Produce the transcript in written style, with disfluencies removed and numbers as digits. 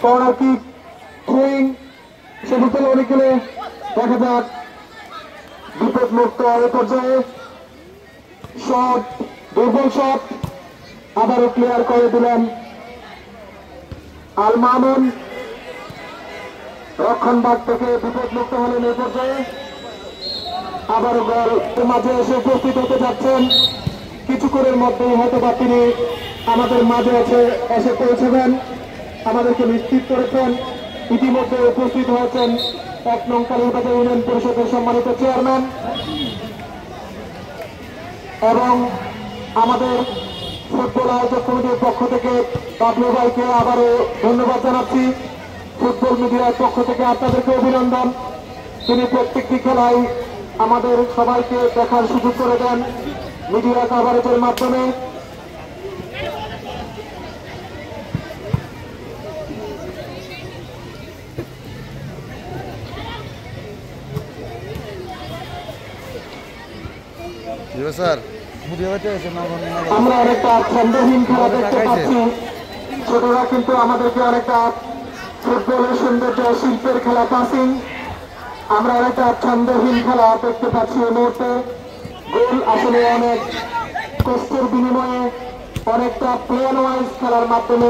Corner kick, throwing, সেটি থেকে অনেক গেলে দেখা যাক বিপদ মুক্ত এ পর্যায়ে শট, দুর্বল শট, আবারও ক্লিয়ার করে দিলেন আল মামুন। রক্ষণভাগ থেকে বিপদ মুক্ত হলেন এ পর্যায়ে। আবারও গোলের মাঝে এসে উপস্থিত হতে যাচ্ছেন, কিছুক্ষণের মধ্যেই হয়তো বা তিনি আমাদের মাঝে এসে পৌঁছবেন, আমাদেরকে নিশ্চিত করেছেন। ইতিমধ্যে উপস্থিত হয়েছেন ১ নং কালীবাজার ইউনিয়ন পরিষদের সম্মানিত চেয়ারম্যান এবং আমাদের ফুটবল আয়োজক কমিটির পক্ষ থেকে বাবলু ভাইকে আবারও ধন্যবাদ জানাচ্ছি। ফুটবল মিডিয়ার পক্ষ থেকে আপনাদেরকে অভিনন্দন। তিনি প্রত্যেকটি খেলায় আমাদের সবাইকে দেখার সুযোগ করে দেন মিডিয়া কভারেজের মাধ্যমে। আমরা অনেকটা ছন্দহীন খেলা দেখতে পাচ্ছি। ছোটরা কিন্তু আমাদেরকে অনেকটা ফুটবলের সৌন্দর্য, শিল্পের খেলা পাসিং, আমরা অনেকটা ছন্দহীন খেলা দেখতে পাচ্ছি এই মুহূর্তে। গোল আসলে অনেক কষ্টের বিনিময়ে অনেকটা প্লেয়ার ওয়াইজ খেলার মাধ্যমে